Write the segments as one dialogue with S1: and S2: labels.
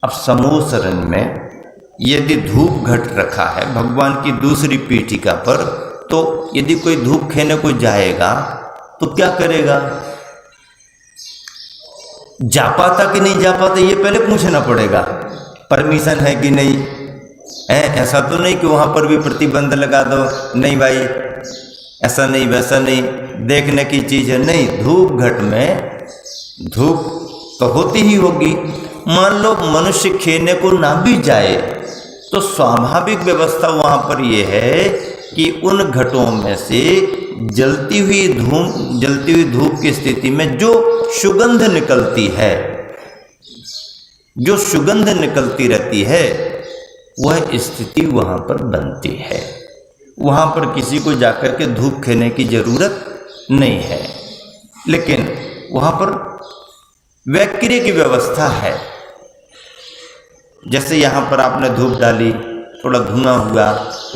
S1: अब समोसरण में यदि धूप घट रखा है भगवान की दूसरी पीठिका पर, तो यदि कोई धूप खेने को जाएगा तो क्या करेगा? जा पाता कि नहीं जा पाता ये पहले पूछना पड़ेगा, परमिशन है कि नहीं है। ऐसा तो नहीं कि वहाँ पर भी प्रतिबंध लगा दो, नहीं भाई ऐसा नहीं वैसा नहीं, देखने की चीज़ है। नहीं, धूप घट में धूप तो होती ही होगी। मान लो मनुष्य खेने को ना भी जाए तो स्वाभाविक व्यवस्था वहाँ पर यह है कि उन घटों में से जलती हुई धूप की स्थिति में जो सुगंध निकलती है, जो सुगंध निकलती रहती है, वह स्थिति वहाँ पर बनती है। वहाँ पर किसी को जाकर के धूप खेने की जरूरत नहीं है, लेकिन वहाँ पर वैक्रिय की व्यवस्था है। जैसे यहाँ पर आपने धूप डाली, थोड़ा धुआं हुआ,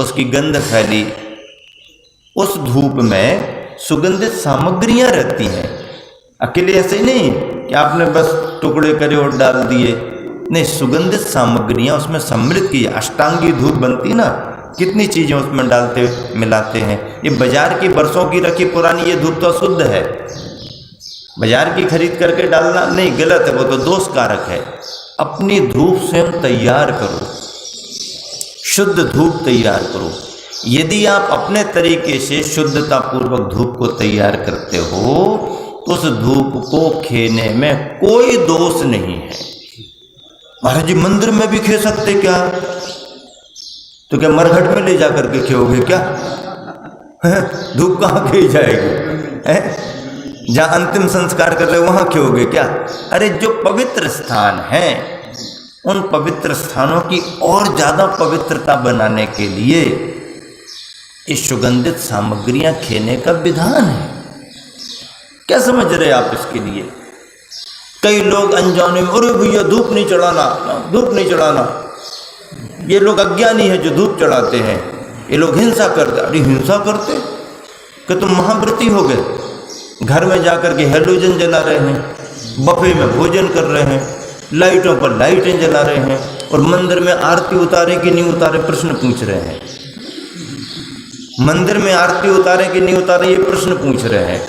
S1: उसकी गंध फैली, उस धूप में सुगंधित सामग्रियाँ रहती हैं। अकेले ऐसे ही नहीं कि आपने बस टुकड़े करे और डाल दिए, नहीं, सुगंधित सामग्रियाँ उसमें सम्मिलित की। अष्टांगी धूप बनती ना, कितनी चीज़ें उसमें डालते मिलाते हैं। ये बाजार की बरसों की रखी पुरानी ये धूप तो अशुद्ध है, बाजार की खरीद करके डालना नहीं, गलत है, वो तो दोष कारक है। अपनी धूप स्वयं तैयार करो, शुद्ध धूप तैयार करो। यदि आप अपने तरीके से शुद्धता पूर्वक धूप को तैयार करते हो तो उस धूप को खेने में कोई दोष नहीं है। महाराज जी मंदिर में भी खे सकते क्या? तो क्या मरघट में ले जाकर के खेओगे क्या? धूप कहाँ खे जाएगी? जहाँ अंतिम संस्कार कर रहे वहाँ खेओगे क्या? अरे जो पवित्र स्थान है, उन पवित्र स्थानों की और ज़्यादा पवित्रता बनाने के लिए इस सुगंधित सामग्रियाँ खेने का विधान है। क्या समझ रहे आप इसके लिए? कई लोग अनजाने में, अरे भैया धूप नहीं चढ़ाना, धूप नहीं चढ़ाना। ये लोग अज्ञानी है जो धूप चढ़ाते हैं, ये लोग हिंसा करते। अरे हिंसा करते कि तुम महाव्रती हो गए, घर में जाकर के हैलोजन जला रहे हैं, बफे में भोजन कर रहे हैं, लाइटों पर लाइटें जला रहे हैं, और मंदिर में आरती उतारे कि नहीं उतारे प्रश्न पूछ रहे हैं। मंदिर में आरती उतारे कि नहीं उतारे ये प्रश्न पूछ रहे हैं,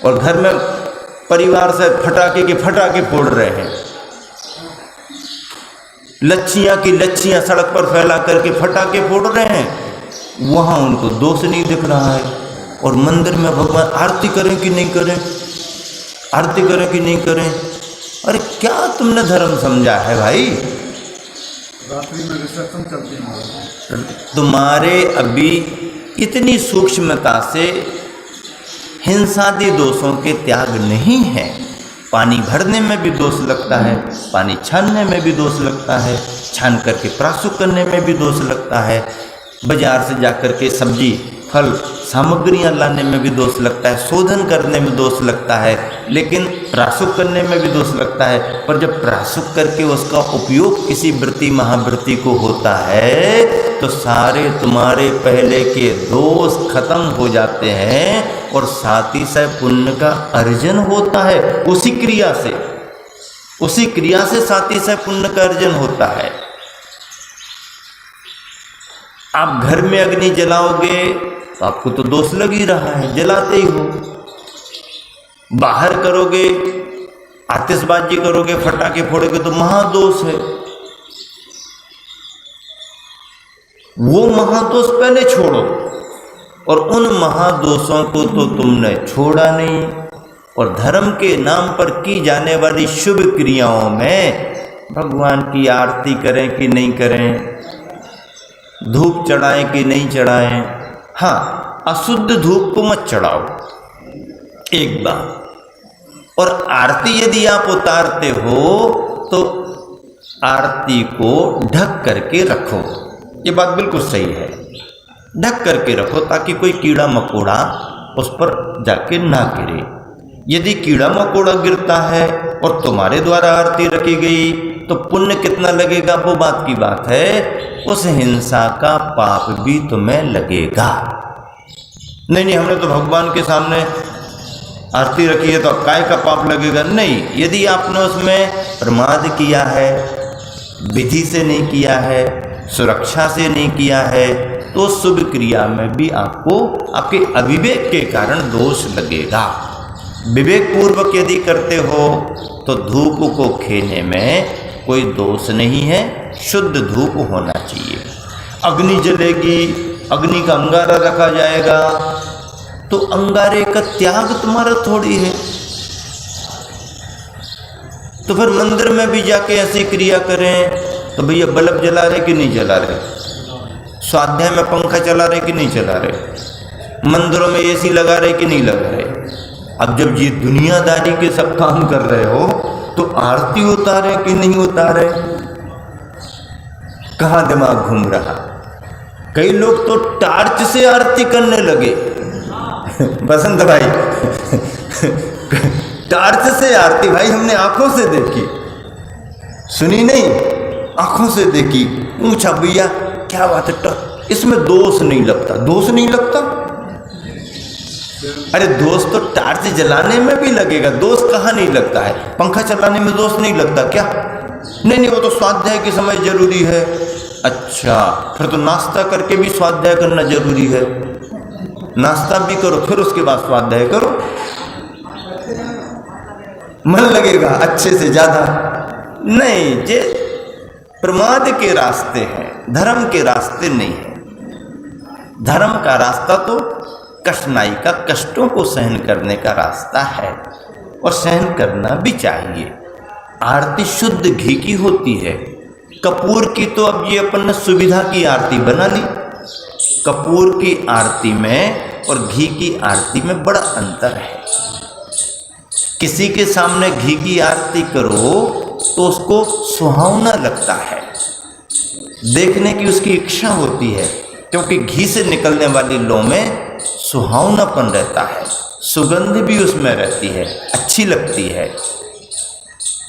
S1: और घर में परिवार से फटाके के फटाके फोड़ रहे हैं। लच्छियाँ की लच्छियाँ सड़क पर फैला करके फटाके फोड़ रहे हैं, वहाँ उनको दोष नहीं दिख रहा है। और मंदिर में भगवान आरती करें कि नहीं करें, आरती करें कि नहीं करें। अरे क्या तुमने धर्म समझा है भाई?
S2: रात्रि में रिसेप्शन चलती है।
S1: तुम्हारे अभी इतनी सूक्ष्मता से हिंसादि दोषों के त्याग नहीं है। पानी भरने में भी दोष लगता है, पानी छानने में भी दोष लगता है, छान करके प्राशुक करने में भी दोष लगता है, बाजार से जाकर के सब्जी फल सामग्रियां लाने में भी दोष लगता है, शोधन करने में दोष लगता है, लेकिन प्राशुक करने में भी दोष लगता है। पर जब प्राशुक करके उसका उपयोग किसी व्रती महाव्रती को होता है तो सारे तुम्हारे पहले के दोष खत्म हो जाते हैं, और साथ ही साथ पुण्य का अर्जन होता है। उसी क्रिया से साथ ही साथ पुण्य का अर्जन होता है। आप घर में अग्नि जलाओगे तो आपको तो दोष लग ही रहा है, जलाते ही हो। बाहर करोगे, आतिशबाजी करोगे, फटाके फोड़ोगे तो महादोष है। वो महादोष पहले छोड़ो, और उन महादोषों को तो तुमने छोड़ा नहीं। और धर्म के नाम पर की जाने वाली शुभ क्रियाओं में भगवान की आरती करें कि नहीं करें, धूप चढ़ाएं कि नहीं चढ़ाएं। हाँ, अशुद्ध धूप को मत चढ़ाओ एक बार। और आरती यदि आप उतारते हो तो आरती को ढक करके रखो। ये बात बिल्कुल सही है, ढक करके रखो ताकि कोई कीड़ा मकोड़ा उस पर जाके ना गिरे। यदि कीड़ा मकोड़ा गिरता है और तुम्हारे द्वारा आरती रखी गई तो पुण्य कितना लगेगा वो बात की बात है, उस हिंसा का पाप भी तुम्हें लगेगा। नहीं, हमने तो भगवान के सामने आरती रखी है तो काय का पाप लगेगा? नहीं, यदि आपने उसमें प्रमाद किया है, विधि से नहीं किया है, सुरक्षा से नहीं किया है, तो शुभ क्रिया में भी आपको आपके अविवेक के कारण दोष लगेगा। विवेक पूर्वक यदि करते हो तो धूप को खेने में कोई दोष नहीं है, शुद्ध धूप होना चाहिए। अग्नि जलेगी, अग्नि का अंगारा रखा जाएगा, तो अंगारे का त्याग तुम्हारा थोड़ी है। तो फिर मंदिर में भी जाके ऐसी क्रिया करें तो भैया बल्ब जला रहे कि नहीं जला रहे, स्वाध्याय में पंखा चला रहे कि नहीं चला रहे, मंदिरों में एसी लगा रहे कि नहीं लगा रहे। अब जब ये दुनियादारी के सब काम कर रहे हो तो आरती उतारे कि नहीं उतारे, कहाँ दिमाग घूम रहा। कई लोग तो टार्च से आरती करने लगे बसंत भाई टार्च से आरती भाई हमने आंखों से देखी, सुनी नहीं, आंखों से देखी। पूछा भैया क्या बात है, इसमें दोष नहीं लगता, दोष नहीं लगता। अरे दोष तो टार्च जलाने में भी लगेगा, दोष कहाँ नहीं लगता है। पंखा चलाने में दोष नहीं लगता क्या? नहीं, वो तो स्वाध्याय के समय जरूरी है। अच्छा, फिर तो नाश्ता करके भी स्वाध्याय करना जरूरी है। नाश्ता भी करो फिर उसके बाद स्वाध्याय करो, मन लगेगा अच्छे से ज्यादा। नहीं, ये प्रमाद के रास्ते हैं, धर्म के रास्ते नहीं है। धर्म का रास्ता तो कठिनाई का, कष्टों को सहन करने का रास्ता है, और सहन करना भी चाहिए। आरती शुद्ध घी की होती है। कपूर की तो अब ये अपन ने सुविधा की आरती बना ली। कपूर की आरती में और घी की आरती में बड़ा अंतर है। किसी के सामने घी की आरती करो तो उसको सुहावना लगता है, देखने की उसकी इच्छा होती है, क्योंकि घी से निकलने वाली लौ में सुहावनापन रहता है, सुगंध भी उसमें रहती है, अच्छी लगती है।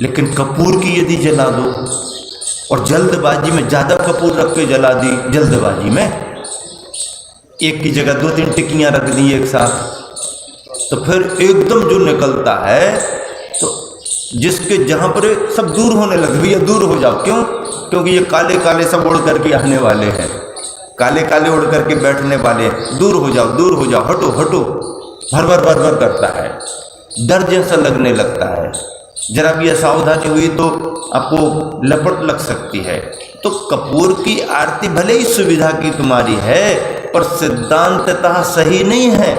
S1: लेकिन कपूर की यदि जला दो और जल्दबाजी में ज़्यादा कपूर रख के जला दी, जल्दबाजी में एक की जगह 2-3 टिक्कियाँ रख दी एक साथ, तो फिर एकदम जो निकलता है तो जिसके जहाँ पर सब दूर होने लगे, भैया दूर हो जाओ। क्यों? क्योंकि ये काले काले सब उड़ करके आने वाले हैं, काले काले उड़ करके बैठने वाले हैं, दूर हो जाओ, दूर हो जाओ, हटो हटो, भर भर भर भर करता है, डर जैसा लगने लगता है। जरा भी असावधानी हुई तो आपको लपट लग सकती है। तो कपूर की आरती भले ही सुविधा की तुम्हारी है, पर सिद्धांततः सही नहीं है।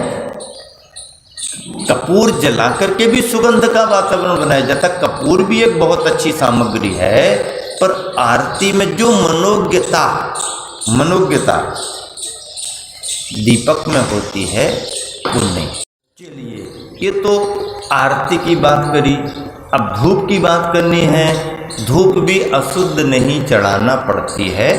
S1: कपूर जला करके भी सुगंध का वातावरण बनाया जाता। कपूर भी एक बहुत अच्छी सामग्री है, पर आरती में जो मनोज्ञता दीपक में होती है वो नहीं। चलिए, ये तो आरती की बात करी। अब धूप की बात करनी है। धूप भी अशुद्ध नहीं चढ़ाना पड़ती है,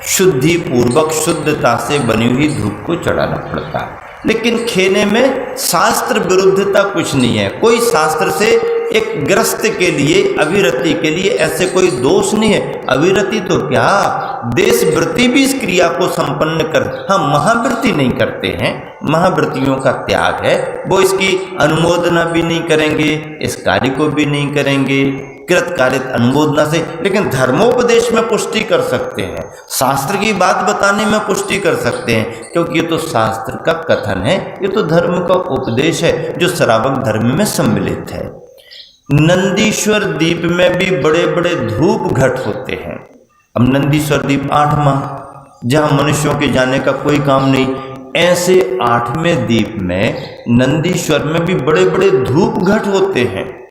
S1: शुद्धि पूर्वक शुद्धता से बनी हुई धूप को चढ़ाना पड़ता है। लेकिन खेने में शास्त्र विरुद्धता कुछ नहीं है। कोई शास्त्र से एक ग्रस्त के लिए, अविरति के लिए ऐसे कोई दोष नहीं है। अविरति तो क्या, देशव्रती भी इस क्रिया को संपन्न कर, हाँ महाव्रती नहीं करते हैं, महाव्रतियों का त्याग है, वो इसकी अनुमोदना भी नहीं करेंगे, इस कार्य को भी नहीं करेंगे कृत कारित अनुमोदना से। लेकिन धर्मोपदेश में पुष्टि कर सकते हैं, शास्त्र की बात बताने में पुष्टि कर सकते हैं, क्योंकि ये तो शास्त्र का कथन है, ये तो धर्म का उपदेश है जो श्रावक धर्म में सम्मिलित है। नंदीश्वर द्वीप में भी बड़े बड़े धूप घट होते हैं। अब नंदीश्वर द्वीप 8वां, जहाँ मनुष्यों के जाने का कोई काम नहीं, ऐसे 8वें द्वीप में नंदीश्वर में भी बड़े बड़े धूप घट होते हैं।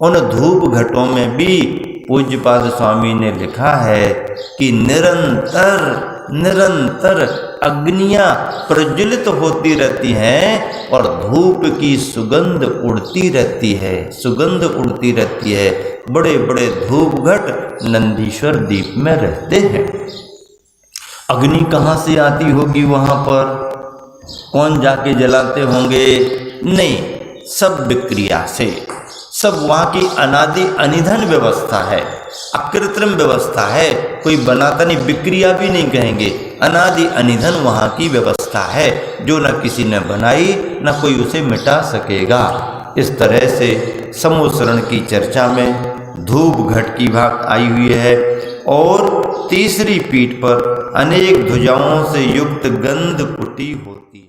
S1: उन धूप घटों में भी पूज्यपाद स्वामी ने लिखा है कि निरंतर अग्नियां प्रज्वलित होती रहती हैं और धूप की सुगंध उड़ती रहती है, सुगंध उड़ती रहती है। बड़े बड़े धूप घट नंदीश्वर द्वीप में रहते हैं। अग्नि कहाँ से आती होगी वहाँ पर, कौन जाके जलाते होंगे? नहीं, सब विक्रिया से, सब वहाँ की अनादि अनिधन व्यवस्था है, अकृत्रिम व्यवस्था है, कोई बनाता नहीं, विक्रिया भी नहीं कहेंगे, अनादि अनिधन वहाँ की व्यवस्था है जो न किसी ने बनाई न कोई उसे मिटा सकेगा। इस तरह से समूह शरण की चर्चा में धूप घट की बात आई हुई है। और तीसरी पीठ पर अनेक ध्वजाओं से युक्त गंध कुटी होती है।